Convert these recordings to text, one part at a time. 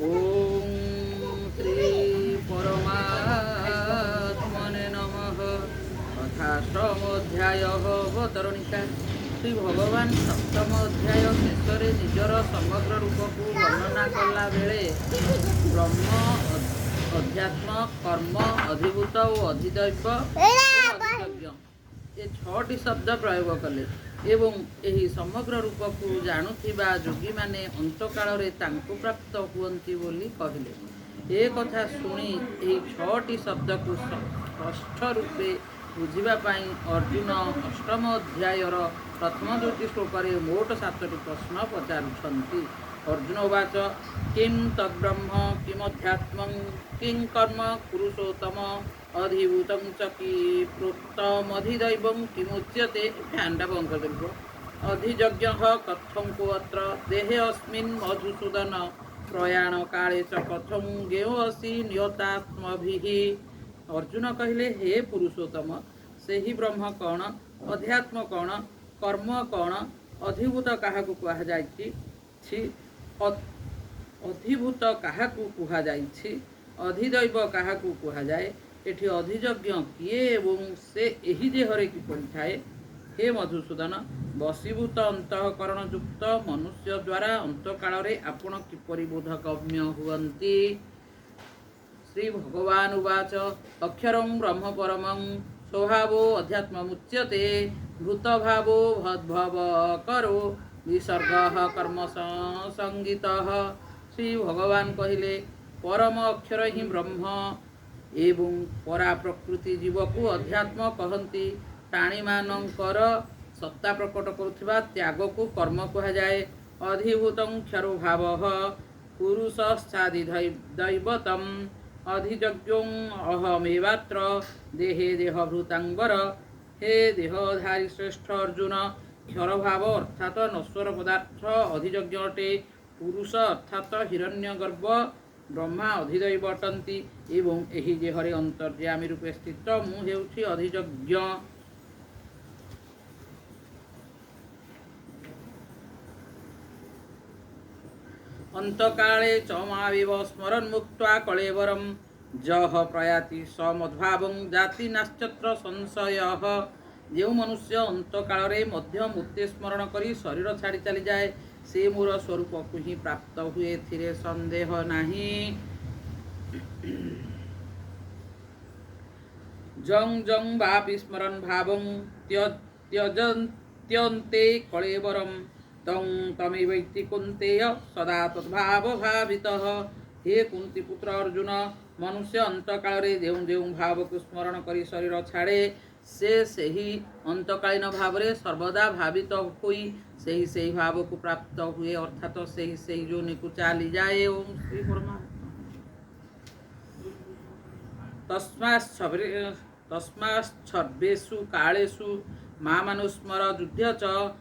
ओम श्री परमात्मने नमः। अथाष्टमोऽध्याय अवतरणिका। श्री भगवान सप्तम अध्याय शेष निजर समग्र रूप को वर्णना कला बेले ब्रह्म, अध्यात्म, कर्म, अधिभूत और अधिदैव अधियज्ञ ये छटी शब्द प्रयोग कले एवं यही समग्र रूप को जानुथिबा योगी माने अंत काल रे तांको प्राप्त हुअन्ति बोली कहले। ए कथा सुनी यही छटी शब्द को स्पष्ट रूपे बुझिबा पाई अर्जुन अष्टम अध्यायर प्रथम दुईटी श्लोक मोट 7टी प्रश्न पचारुछन्ति। अर्जुन उवाच किं तद्ब्रह्म किमध्यात्मं किं कर्म पुरुषोत्तम अधिभूतं च कि प्रोक्तमधिदैवं किमुच्यते। फैंडा बंद कर देबो। अधियज्ञः कथं को अत्र देहे अस्मिन् मधुसूदन प्रयाण काले च कथं ज्ञेयोऽसि नियतात्मभिः। अर्जुन कहले हे पुरुषोत्तम से ही ब्रह्म कौन, अध्यात्म कौन, कर्म कौन, अधिभूत काहाकू कहा जायछि, अधिभूत काहाकू कहा जायछि, अधिदैव काहाकू कहा जाए, एठी अधियज्ञ किए एवं से एही देहरे किपरि थाए। हे मधुसूदन वशीभूत अंतःकरण युक्त मनुष्य द्वारा अंत काल रे आपण किपरि बोधगम्य हुअन्ति। श्री भगवान उवाच अक्षरं ब्रह्म परमं स्वभावो अध्यात्ममुच्यते भूतभावो भद्भव करो विसर्गः कर्म संगीतः। श्री भगवान कहिले परम अक्षर ही ब्रह्म एवं परा प्रकृति जीव को अध्यात्म कहती। प्राणी मानकर सत्ता प्रकट करुवा त्याग को कर्म कहा जाए। अधिभूतं क्षरो भावः पुरुषश्चादिदैवतम् अधियज्ञं अहमेवात्र देहे देहभृतांबर। हे देहधारी श्रेष्ठ अर्जुन क्षर भाव अर्थात नश्वर पदार्थ अधियज्ञ अटे। पुरुष अर्थात हिरण्यगर्भ ब्रह्मा अधिदैव अटंती एवं एही देहरे अंतर्यामी रूपे स्थित मु हेउछि अधियज्ञ। अंतकाले च माविव स्मरन् मुक्त्वा कलेवरं जह प्रयाति स मद्भावं जाति नाश्चत्र संशयः। जो मनुष्य अंत काल रे मध्य मुक्ति स्मरण करी शरीर छाड़ी चली जाए से मोर स्वरूप को ही प्राप्त हुए थिरे संदेह नहीं। जं जं वापि स्मरन् भावं त्यजन्ते कलेवरं तं तमेवैति कुन्तेय सदा तद्भाव भावितः। हे कुंती पुत्र अर्जुन मनुष्य अंतकाल रे जो भाव को स्मरण करी शरीर छाड़े से ही अंतकालीन भाव रे सर्वदा भावित हुई से ही भाव को प्राप्त हुए अर्थात से ही योनि को चली जाए। ओम श्री परमात्मा तस्माच्छर्वेषु कालेषु मामनुस्मर युध्य च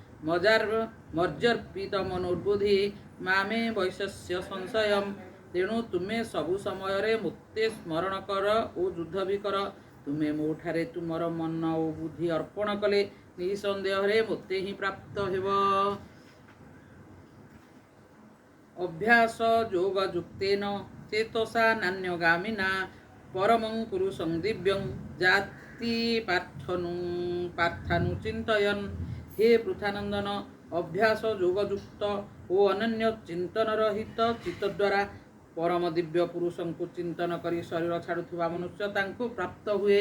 मर्जर्पित मनोर्बुद्धि मामे वैश्य संशयम। तेणु तुम्हें सबु समय रे मुक्ति स्मरण कर ओ युद्ध भी कर। तुम्हें मोठारे तुमर मन और बुद्धि अर्पण कले निसंदेह रे मुक्ति ही प्राप्त हेब। अभ्यास योग युक्तेन चेतसा नान्यगामिना परमं पुरुषं दिव्यं जाति पार्थानुचिन्तयन्। हे पृथानंदन अभ्यास योगयुक्त ओ अनन्य चिंतन रहित चित्त द्वारा परम दिव्य पुरुषों को चिंतन करी शरीर छाड़ुवा मनुष्य तांको प्राप्त हुए।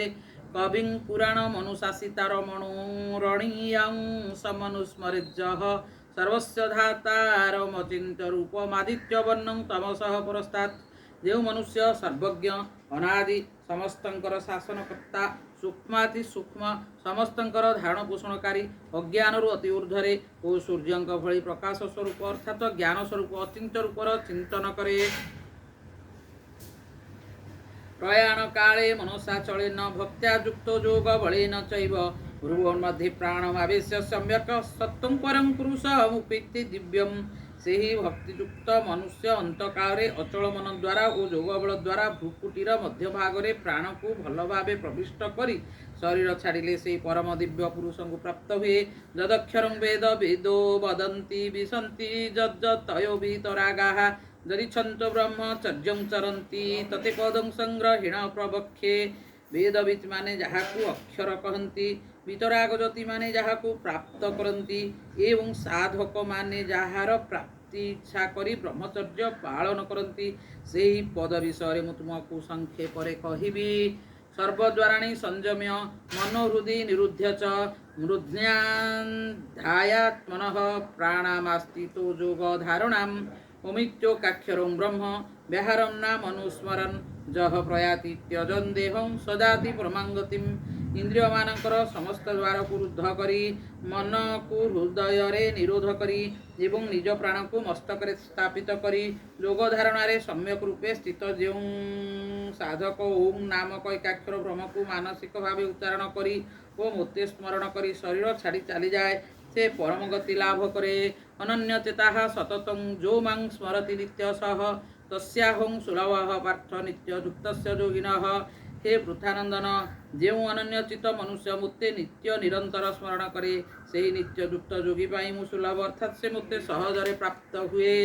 कविं पुराण मनुशासितार मनोरणीयं समनुस्मरेज्जः सर्वस्य धातारमचिन्त्य रूपमादित्य वर्णं तमसः पुरस्तात्। जो मनुष्य सर्वज्ञ अनादि समस्तंकर शासनकर्ता सूक्ष्माति सूक्ष्म समस्तंकर धारण पोषणकारी अज्ञान अति ऊर्ध्वरे ओ सूर्यंक भली प्रकाश स्वरूप अर्थात ज्ञान स्वरूप अचिंत्य रूपर चिंतन करे। प्रयाण काले मनसा चलेन भक्त्या युक्तो योग बलेन चैव भ्रुवोन्मध्ये प्राणमावेश्य सम्यक् सत्वं परं पुरुषमुपैति दिव्यम्। से ही भक्तियुक्त मनुष्य अंतकाल अचल मन द्वारा और योग बल द्वारा भ्रुकुटीर मध्य भाग में प्राण को भल भाव प्रविष्ट करी शरीर छाड़िले से परम दिव्य पुरुष को प्राप्त हुए। जदक्षरं वेद वेदो वदन्ति विसन्ति जज्जतयो वीतरागाः जरिच्छन्तो ब्रह्मचर्यं चरन्ति तते पदं संग्रहेण प्रवक्षे। वेदवित् माने जहाकु अक्षर कहन्ति, वितराग जति माने जहाकु प्राप्त करन्ति एवं साधक माने जहार प्राप्ति इच्छा करी ब्रह्मचर्य पालन करन्ति। सेही पद विषय मु तुमको संक्षेपरे कहिबि। सर्वद्वाराणि संयम्य मनोहृदि निरुध्य च मृध्याध्यात्मनः प्राणामास्थितो योगधारणाम् ओमित्योकाक्षरं ब्रह्म व्याहारं नाम अनुस्मरन् जह प्रयाति त्यजन देहं सदाति परमांगतिम। इंद्रिय मानकर समस्त द्वार को रुद्ध करी मन को हृदय रे निरोध करी एवं निज प्राण को मस्तक रे स्थापित करी योग धारणारे सम्यक रूपे स्थित जेउं साधक ओम नामक एकाक्षर ब्रह्म को मानसिक भाव उच्चारण करी ओ मोते स्मरण करी शरीर छाड़ी चली जाए से परम गति लाभ करे। अनन्य चेता सततं जो मां स्मरति नित्यशः तस्याहं सुलभः पार्थ नित्य युक्तस्य योगिनः। हे पृथानंदन जो अनन्यचित मनुष्य मुते नित्य निरंतर स्मरण करे से नित्य युक्त योगी पाई मु सुलभ अर्थात से मुते सहजरे प्राप्त हुए।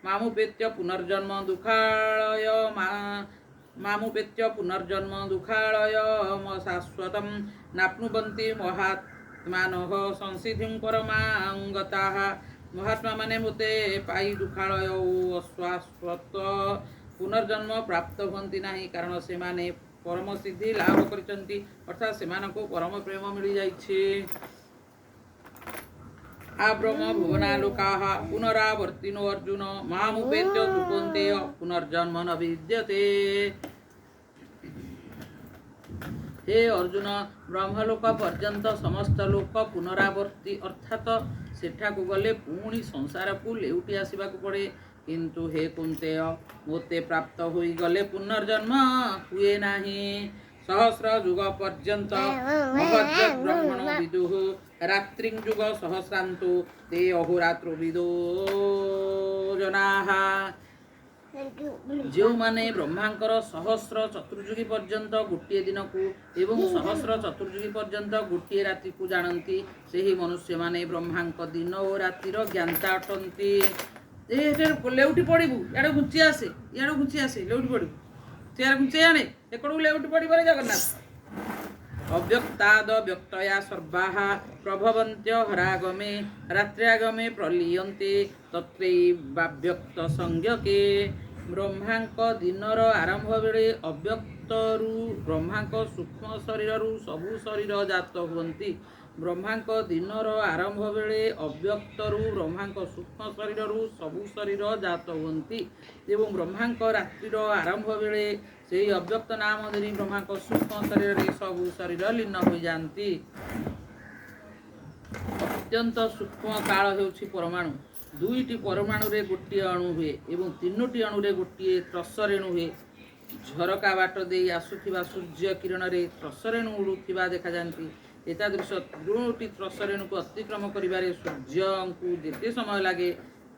मामुपेत्य पुनर्जन्म दुःखालय मामुपेत्य पुनर्जन्म दुःखालय शाश्वतं नाप्नुवन्ति महात्मानः संसिधिं परमांगताः। महात्मा माने मुते पाई दुःखालय अशाश्वत पुनर्जन्म प्राप्त हुअन्ति नाही कारण से माने परम सिद्धि लाभ करिसंती अर्थात सेमानको परम प्रेम मिली जाइछे। आ ब्रह्म भुवनालोकाः पुनरावर्तिनो अर्जुन मामुपेत्य सुपन्ते पुनर्जन्म न विद्यते। हे अर्जुन ब्रह्मलोक पर्यंत समस्त लोक पुनरावर्ती अर्थात सेठाकु गले पुणी संसार को लेउटी आसिबाकु पड़े किंतु हे कुंतेय मोते प्राप्त होई गले पुनर्जन्म हुए नाही। सहस्र युग पर्यंत महज्जत ब्रह्मणो विदुः रात्रिं युग सहस्रांतो ते अहोरात्रो विदो जनाः। जो माने ब्रह्मांकर सहस्र चतुर्युगी पर्यंत गोटे दिन को एवं सहस्र चतुर्युगी पर्यंत गोटे राति को जानती सेही मनुष्य माने ब्रह्मांक दिन और रातिर ज्ञाता अटंती। लेउटी पड़ू इे घुंची आसे इे घुंची आसे लेउटी पड़ू चेयर घुंचे आने एकड़ू लेउटी पड़ी जगन्नाथ। अव्यक्ताद व्यक्तया सर्वाः प्रभवन्त्य हरागमे रात्र्यागमे प्रलीयन्ते तत्रैवाव्यक्त संज्ञके। ब्रह्मांक दिनर आरंभ बेले अव्यक्तरू ब्रह्मांक सूक्ष्म शरीर सबु शरीर जात हुअन्ति। ब्रह्मांक दिनर आरंभ बेले अव्यक्तरू ब्रह्मांक सूक्ष्म शरीर सबु शरीर जात हुअन्ति एवं ब्रह्मांक रात्रिर आरंभ बेले से अव्यक्त नाम धरी ब्रह्मांक सूक्ष्म शरीर सबु शरीर लीन हो जाती। अत्यंत सूक्ष्म काल हेउछि परमाणु। दुईटी परमाणु रे गोटे अणु हुए एवं तीनोटी अणु रे गोटे त्रसरेणु हुए। झरका बाट दे आसुथिबा सूर्य किरण रे त्रसरेणु उड़ुथिबा देखा जाती। एतादृश तीनोटी त्रसरेणु को अतिक्रम करिबारे सूर्य को जेते समय लागे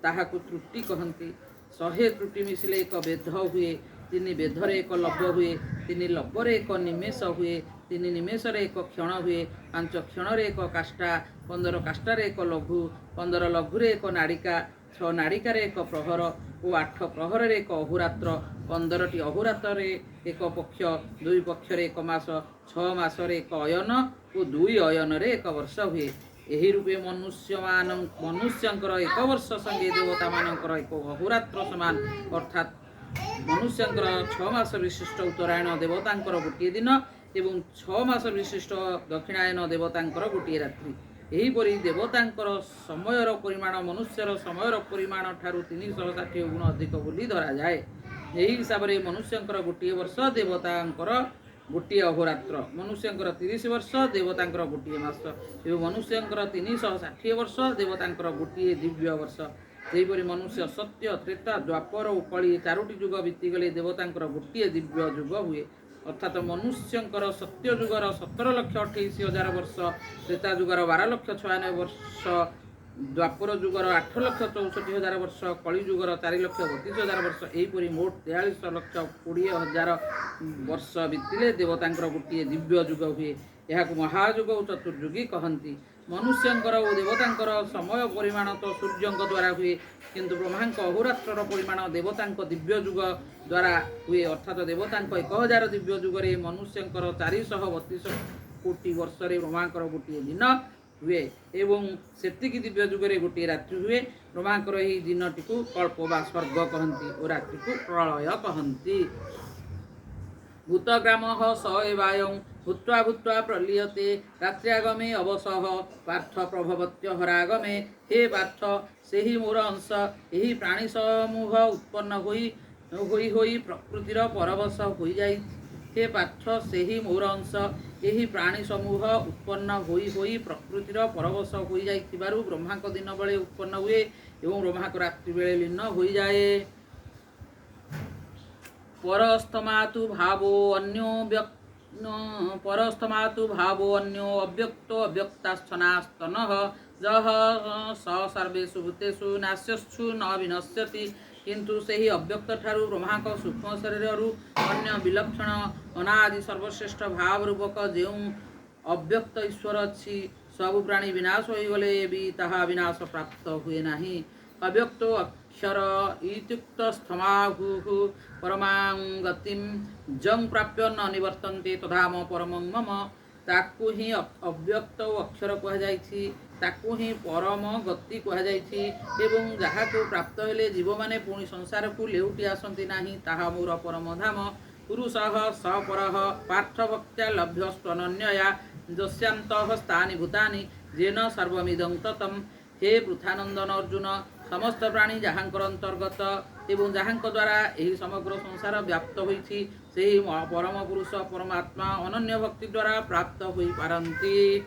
ताहाकु त्रुटि कहन्ति। 100 त्रुटि मिसिले एक वेद हुए। 3 वेधरे एक लब्ध हुए। 3 लब्धरे एक निमेष हुए। 3 निमेषरे एक क्षण हुए। 5 क्षणरे एक काष्ठा। 15 काष्ठारे एक लघु। 15 लघुरे एक नाड़िका। 6 नाड़िकारे एक प्रहर और 8 प्रहर एक अहोरात्र। 15टी अहोरात्र एक पक्ष। 2 पक्षरे एक मास। 6 मासरे एक अयन और 2 अयनरे एक वर्ष हुए। यही रूपे मनुष्यंकर एक वर्ष संगे देवता मानकर एक अहोरात्र समान अर्थात मनुष्यंकर 6 मास विशिष्ट उत्तरायण देवतांकर गोटे दिन एवं 6 मास विशिष्ट दक्षिणायन देवतांकर गोटे रात्रि। एहीपरि देवतांकर समयर परिमाण मनुष्यर समयर परिमाण ठारू 360 गुण अधिक बोली धरा जाए। यही हिसाब से मनुष्यंकर गोटे वर्ष देवतांकर गोटे अहोरात्र। मनुष्यंकर 30 वर्ष देवतांकर गोटे मास एवं मनुष्यंकर 360 वर्ष देवतांकर गोटे दिव्य वर्ष। सेहीपरि मनुष्य सत्य त्रेता द्वापर और कली 4टी युग बीतीगले देवतांकर गोटे दिव्य युग हुए। अर्थात मनुष्यंकर सत्य युगर 17,28,000 वर्ष, त्रेता युगर 12,96,000 वर्ष, द्वापर जुगर 8,64,000 वर्ष, कली जुगर 4,32,000 वर्ष, यहीपरि मोट 43,20,000 वर्ष बीतिले देवतांकर गोटे दिव्य जुग हुए। यह महाजुग और चतुर्युगी कहती। मनुष्यंकर और देवतांकर समय परिमाण तो सूर्य द्वारा हुए, किंतु ब्रह्मांक अहोरात्र परिमाण देवतांक दिव्य जुग द्वारा हुए। अर्थात देवतांक 1,000 दिव्य जुगरे मनुष्यंकर 432 कोटी वर्ष ब्रह्मांकर गोटे दिन हुए एवं सेतिकी दिव्य जुगरे गोटे रात्रि हुए। ब्रह्मांकर यही दिनटी को कल्प बा स्वर्ग कहती और रात्रि को प्रलय कहती। भूतग्रामः स एवायं भूत्वा भूत्वा प्रलीयते रात्र्यागमे अवसः पार्थ प्रभवत्यहरागमे। हे पार्थ, से ही मोर अंश, यही प्राणी समूह उत्पन्न होई प्रकृतिर परवश हो जाए। हे पार्थ, से ही मोर अंश, यही प्राणी समूह उत्पन्न होई प्रकृतिर परवश हो जाइथिबारु ब्रह्मांक दिन बेले उत्पन्न हुए एवं ब्रह्मांक रात्रि बेले लीन हो जाए। परस्तमातु भावो अन्यो अव्यक्तो अव्यक्तास्थनास्तनः जह स सर्वेषु भूतेषु नास्यश्चु न विनश्यति। किंतु से ही अव्यक्त ठारू ब्रह्मांक सूक्ष्म शरीर अन्य विलक्षण अनादि सर्वश्रेष्ठ भाव रूपक जो अव्यक्त ईश्वर अच्छी सबु प्राणी विनाश होगले भी ताहा विनाश प्राप्त हुए नहीं। अव्यक्तो अक्षर इत्युक्त स्थमाहु परमां गतिं जं प्राप्य न निवर्तन्ते तधाम परमं मम। ताकू ही अव्यक्त अक्षर कहुଯାଇଛି, ताकू ही परम गति कहुଯାଇଛି एवं जहाको प्राप्त हेले जीव माने पुणी संसार को लेउटी आसंती नाही ताहा मोर परम धाम। पुरुषः सपरः पार्थभक्त्या लभ्यस्त्वनन्यया दस्यांतः स्थानि भूतानि जेन सर्वमिदं ततम्। हे पृथानंदन अर्जुन, समस्त प्राणी जहाँकर अंतर्गत एवं जहाँक द्वारा यही समग्र संसार व्याप्त होइछि सेही परम पुरुष परमात्मा अनन्य भक्ति द्वारा प्राप्त होई पारंती।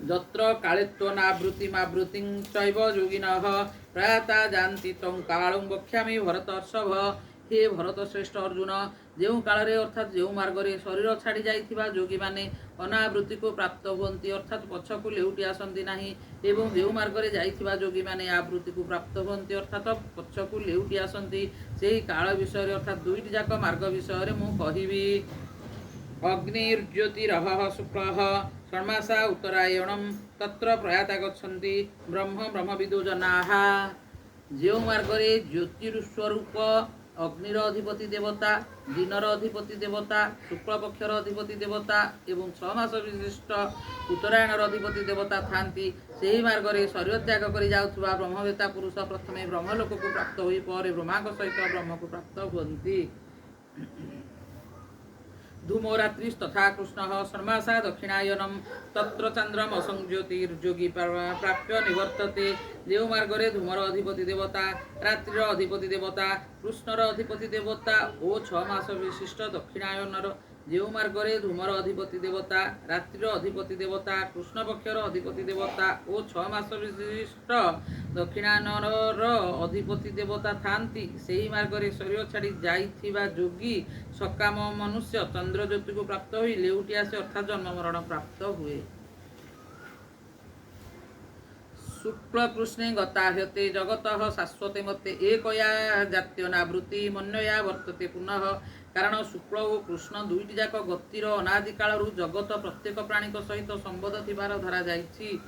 जत्र कालेत्वनावृत्तिमावृत्तिं चैव योगिनः प्रयाता जानति तं कालं वक्ष्यामि भरतर्षभ। हे भरत श्रेष्ठ अर्जुन, जो काल अर्थात जो मार्ग शरीर छाड़ी जाइथिबा योगी माने अनावृत्ति को प्राप्त हुअन्ति अर्थात पछ को लेउटी आसंती नाही एवं जो मार्ग जाइथिबा योगी माने आवृत्ति को प्राप्त हुअन्ति अर्थात पछ को लेउटी आसंती सेही काल विषय अर्थात दुईटी जाक मार्ग विषय मु कहिबी। अग्निर्ज्योतिरहः शुक्लः षण्मासा उत्तरायणं तत्र प्रयाता गच्छन्ति ब्रह्म ब्रह्मविदो जनाः। जो मार्ग ज्योतिस्वरूप अग्निर अधिपति देवता, दिनर अधिपति देवता, शुक्ल पक्षर अधिपति देवता एवं 6 मास विशिष्ट उत्तरायणर अधिपति देवता थांती सेही मार्ग शरीर त्याग कर जाउथुवा ब्रह्मवेत्ता पुरुष प्रथमे ब्रह्मलोक को प्राप्त होई पर ब्रह्मांक सहित ब्रह्म को प्राप्त हुअन्ति। धूमो रात्रिस्तथा कृष्णः षण्मासा दक्षिणायनं तत्र चंद्रम असंज्योतिर्योगी प्राप्य निवर्तते। जो मार्ग धूमर अधिपति देवता, रात्रिर अधिपति देवता, कृष्णर अधिपति देवता और 6 मास विशिष्ट दक्षिणायनर जो मार्ग धूमर अधिपति देवता, रात्रिर अधिपति देवता, कृष्ण पक्षर अधिपति देवता और 6 मास विशिष्ट दक्षिणायनर अधिपति देवता थांती सेही मार्ग शरीर छाड़ी जाइथिबा योगी सकाम मनुष्य चंद्र ज्योति को प्राप्त हुई लेउटी आसे अर्थात जन्म मरण प्राप्त हुए। शुक्ल कृष्णे गताह्यते जगतः शाश्वते मते एकया जात्यनावृत्ति मन्यया वर्तते पुनः। कारण शुक्ल और कृष्ण दुईटी जाक गतिर अनादि कालरू जगत प्रत्येक प्राणी सहित संबंध थिबार धरा जाइछि।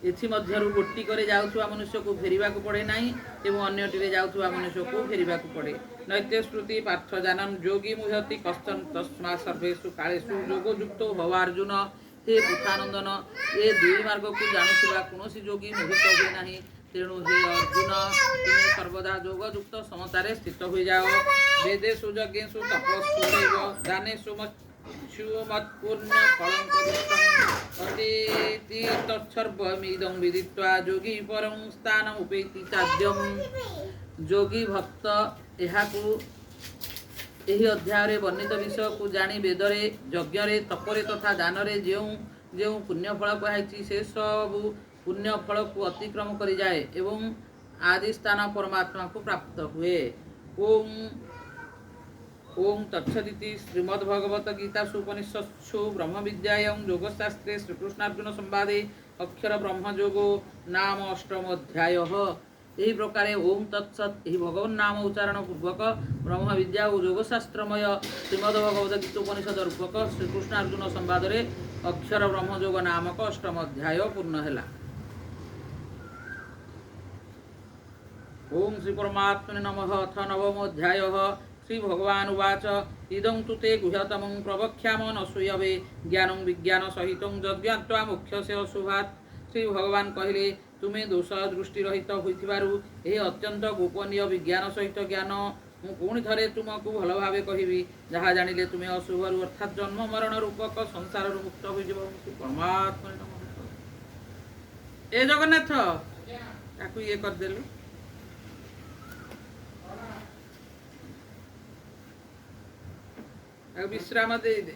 एथिमध्यरु गोटी करे जाउथुवा मनुष्य को फेरिबा को पड़े नाही एवं अन्यटिरे जाउथुवा मनुष्य को फेरिबा को पड़े। नैत्य श्रुति पार्थ जानन योगी मुह्यति कश्चन तस्मा सर्वेषु कालेषु योगयुक्तो भवार्जुन। हे पृथानंदन, ए दुई मार्ग को जानुथिबा कोनोसी योगी मोहित हुए नाही। तेणु हे अर्जुन, तुमे सर्वदा योगयुक्त समतारे स्थित हो जाओ। वेदेषु यज्ञेषु तपस्सु दानेषु मत्पुण्य फलं अतीति तत्सर्वमिदं विदित्वा योगी परं स्थानम् उपेति चाद्यम्। योगी भक्त यही अध्याय वर्णित विषय को जानी वेदरे यज्ञ तपरे तथा दानरे जो पुण्यफल कहुई से सब पुण्यफल को अतिक्रम कर जाए एवं आदि स्थान परमात्मा को प्राप्त हुए। ओम ओम तत्सदिति श्रीमद्भगवद्गीतासु उपनिषत्सु ब्रह्मविद्यायां योगशास्त्रे श्रीकृष्णार्जुन संवादे अक्षर ब्रह्मयोगो नाम अष्टमोध्यायः। यही प्रकार ओम तत्सत यही भगवान नाम उच्चारण पूर्वक ब्रह्म विद्या और योगशास्त्रमय श्रीमद्भगवद्गीता उपनिषद रूपक श्रीकृष्णार्जुन संवाद अक्षर ब्रह्मयोग नामक अष्टम अध्याय पूर्ण है। ओम श्री परमात्मने नमः। अथ नवमोऽध्यायः। श्री भगवान उवाच इदं तु ते गुह्यतमं प्रवक्ष्याम न सूयवे ज्ञानं विज्ञान सहित यज्ञात्वा मुख्यसे अशुभात्। श्री भगवान कहले तुमे दोष दृष्टि रहित होइथिबारु एही अत्यंत गोपनीय विज्ञान सहित ज्ञान मु पुणी थरे तुमको भल भावे कहिबी जहाँ जानिले तुमे अशुभरु अर्थात जन्म मरण रूपक संसार मुक्त होइजिब। श्री परमात्मने नमः। ए जगन्नाथ ताकू ये कर देलु विश्राम दे दे।